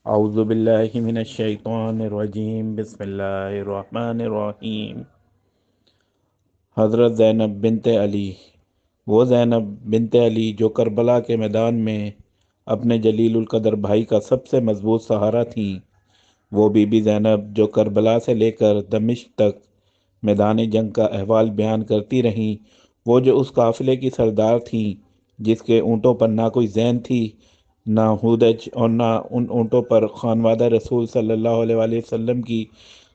اعوذ باللہ من الشیطان الرجیم، بسم اللہ الرحمن الرحیم۔ حضرت زینب بنت علی، وہ زینب بنت علی جو کربلا کے میدان میں اپنے جلیل القدر بھائی کا سب سے مضبوط سہارا تھیں، وہ بی بی زینب جو کربلا سے لے کر دمشق تک میدان جنگ کا احوال بیان کرتی رہیں، وہ جو اس قافلے کی سردار تھیں جس کے اونٹوں پر نہ کوئی زین تھی، نہ ہودج، اور نہ ان اونٹوں پر خانوادہ رسول صلی اللہ علیہ وآلہ وسلم کی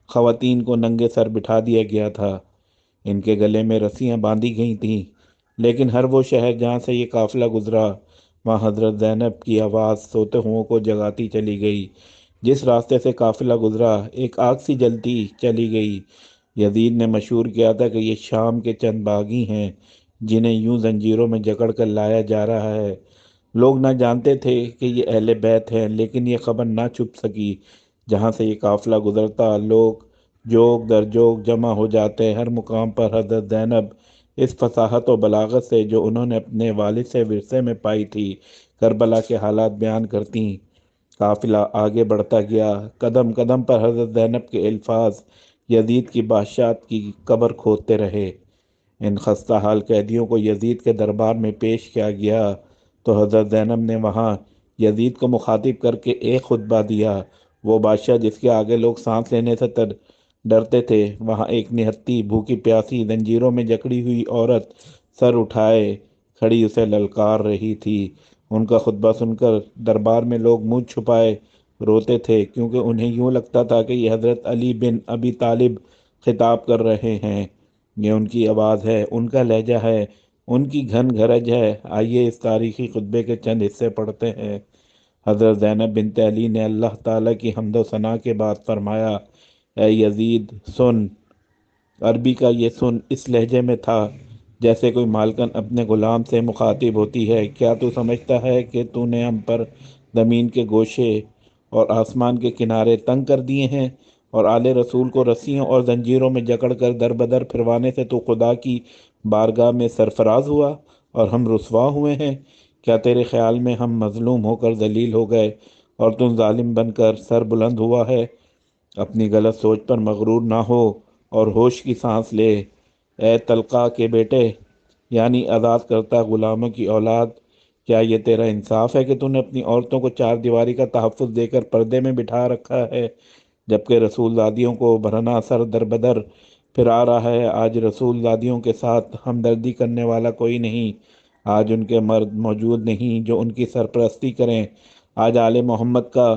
خواتین کو ننگے سر بٹھا دیا گیا تھا۔ ان کے گلے میں رسیاں باندھی گئی تھیں، لیکن ہر وہ شہر جہاں سے یہ قافلہ گزرا، وہاں حضرت زینب کی آواز سوتے ہوں کو جگاتی چلی گئی۔ جس راستے سے قافلہ گزرا، ایک آگ سی جلتی چلی گئی۔ یزید نے مشہور کیا تھا کہ یہ شام کے چند باغی ہیں جنہیں یوں زنجیروں میں جکڑ کر لایا جا رہا ہے۔ لوگ نہ جانتے تھے کہ یہ اہل بیت ہیں، لیکن یہ خبر نہ چھپ سکی۔ جہاں سے یہ قافلہ گزرتا، لوگ جوگ در جوگ جمع ہو جاتے۔ ہر مقام پر حضرت زینب اس فصاحت و بلاغت سے جو انہوں نے اپنے والد سے ورثے میں پائی تھی، کربلا کے حالات بیان کرتیں۔ قافلہ آگے بڑھتا گیا، قدم قدم پر حضرت زینب کے الفاظ یزید کی بادشاہت کی قبر کھودتے رہے۔ ان خستہ حال قیدیوں کو یزید کے دربار میں پیش کیا گیا تو حضرت زینب نے وہاں یزید کو مخاطب کر کے ایک خطبہ دیا۔ وہ بادشاہ جس کے آگے لوگ سانس لینے سے ڈرتے تھے، وہاں ایک نہتی بھوکی پیاسی زنجیروں میں جکڑی ہوئی عورت سر اٹھائے کھڑی اسے للکار رہی تھی۔ ان کا خطبہ سن کر دربار میں لوگ منہ چھپائے روتے تھے، کیونکہ انہیں یوں لگتا تھا کہ یہ حضرت علی بن ابی طالب خطاب کر رہے ہیں۔ یہ ان کی آواز ہے، ان کا لہجہ ہے، ان کی گھن گھرج ہے۔ آئیے اس تاریخی خطبے کے چند حصے پڑھتے ہیں۔ حضرت زینب بنت علی نے اللہ تعالیٰ کی حمد و ثنا کے بعد فرمایا: اے یزید سن۔ عربی کا یہ سن اس لہجے میں تھا جیسے کوئی مالکن اپنے غلام سے مخاطب ہوتی ہے۔ کیا تو سمجھتا ہے کہ تو نے ہم پر زمین کے گوشے اور آسمان کے کنارے تنگ کر دیے ہیں، اور آل رسول کو رسیوں اور زنجیروں میں جکڑ کر در بدر پھروانے سے تو خدا کی بارگاہ میں سرفراز ہوا اور ہم رسوا ہوئے ہیں؟ کیا تیرے خیال میں ہم مظلوم ہو کر ذلیل ہو گئے اور تم ظالم بن کر سر بلند ہوا ہے؟ اپنی غلط سوچ پر مغرور نہ ہو اور ہوش کی سانس لے۔ اے تلقا کے بیٹے، یعنی آزاد کرتا غلاموں کی اولاد، کیا یہ تیرا انصاف ہے کہ تو نے اپنی عورتوں کو چار دیواری کا تحفظ دے کر پردے میں بٹھا رکھا ہے، جبکہ رسول زادیوں کو بھرنا سر در بدر پھرا رہا ہے؟ آج رسول زادیوں کے ساتھ ہمدردی کرنے والا کوئی نہیں۔ آج ان کے مرد موجود نہیں جو ان کی سرپرستی کریں۔ آج آل محمد کا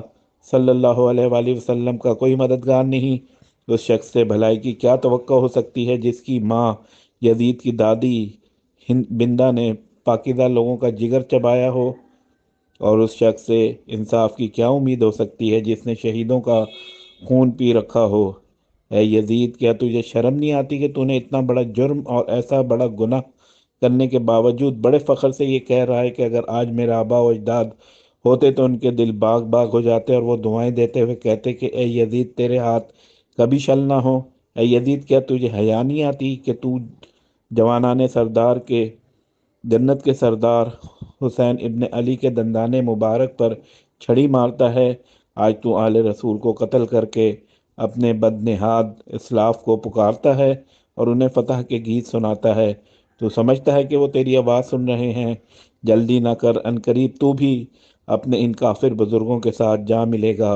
صلی اللہ علیہ وآلہ وسلم کا کوئی مددگار نہیں۔ اس شخص سے بھلائی کی کیا توقع ہو سکتی ہے جس کی ماں یزید کی دادی بندہ نے پاکیزہ لوگوں کا جگر چبایا ہو؟ اور اس شخص سے انصاف کی کیا امید ہو سکتی ہے جس نے شہیدوں کا خون پی رکھا ہو؟ اے یزید، کیا تجھے شرم نہیں آتی کہ تو نے اتنا بڑا جرم اور ایسا بڑا گناہ کرنے کے باوجود بڑے فخر سے یہ کہہ رہا ہے کہ اگر آج میرے آبا و اجداد ہوتے تو ان کے دل باغ باغ ہو جاتے اور وہ دعائیں دیتے ہوئے کہتے کہ اے یزید تیرے ہاتھ کبھی شل نہ ہو؟ اے یزید، کیا تجھے حیا نہیں آتی کہ تو جوانان سردار کے جنت کے سردار حسین ابن علی کے دندان مبارک پر چھڑی مارتا ہے؟ آج تو آل رسول کو قتل کر کے اپنے بدنہاد اسلاف کو پکارتا ہے اور انہیں فتح کے گیت سناتا ہے۔ تو سمجھتا ہے کہ وہ تیری آواز سن رہے ہیں؟ جلدی نہ کر، عنقریب تو بھی اپنے ان کافر بزرگوں کے ساتھ جا ملے گا،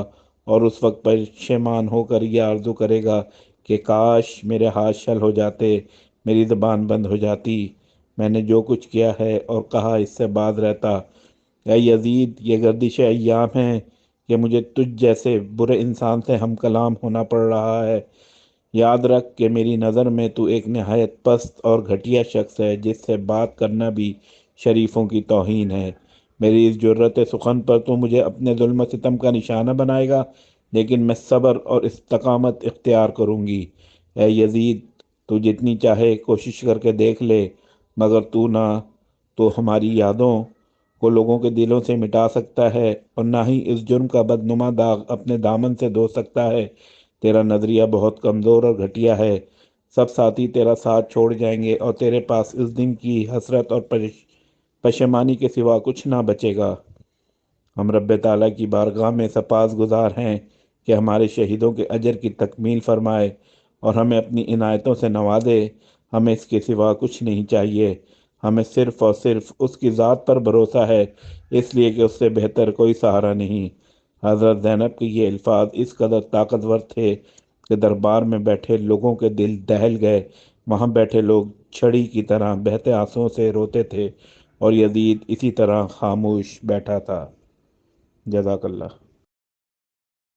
اور اس وقت پشیمان ہو کر یہ آرزو کرے گا کہ کاش میرے ہاتھ شل ہو جاتے، میری زبان بند ہو جاتی، میں نے جو کچھ کیا ہے اور کہا اس سے باز رہتا۔ اے یزید، یہ گردش ایام ہے کہ مجھے تجھ جیسے برے انسان سے ہم کلام ہونا پڑ رہا ہے۔ یاد رکھ کہ میری نظر میں تو ایک نہایت پست اور گھٹیا شخص ہے جس سے بات کرنا بھی شریفوں کی توہین ہے۔ میری اس جرت سخن پر تو مجھے اپنے ظلم و ستم کا نشانہ بنائے گا، لیکن میں صبر اور استقامت اختیار کروں گی۔ اے یزید، تو جتنی چاہے کوشش کر کے دیکھ لے، مگر تو نہ تو ہماری یادوں کو لوگوں کے دلوں سے مٹا سکتا ہے اور نہ ہی اس جرم کا بدنما داغ اپنے دامن سے دھو سکتا ہے۔ تیرا نظریہ بہت کمزور اور گھٹیا ہے۔ سب ساتھی تیرا ساتھ چھوڑ جائیں گے اور تیرے پاس اس دن کی حسرت اور پشیمانی کے سوا کچھ نہ بچے گا۔ ہم رب تعالیٰ کی بارگاہ میں سپاس گزار ہیں کہ ہمارے شہیدوں کے اجر کی تکمیل فرمائے اور ہمیں اپنی عنایتوں سے نوازے۔ ہمیں اس کے سوا کچھ نہیں چاہیے، ہمیں صرف اور صرف اس کی ذات پر بھروسہ ہے، اس لیے کہ اس سے بہتر کوئی سہارا نہیں۔ حضرت زینب کے یہ الفاظ اس قدر طاقتور تھے کہ دربار میں بیٹھے لوگوں کے دل دہل گئے۔ وہاں بیٹھے لوگ چھڑی کی طرح بہتے آنسوؤں سے روتے تھے اور یزید اسی طرح خاموش بیٹھا تھا۔ جزاک اللہ۔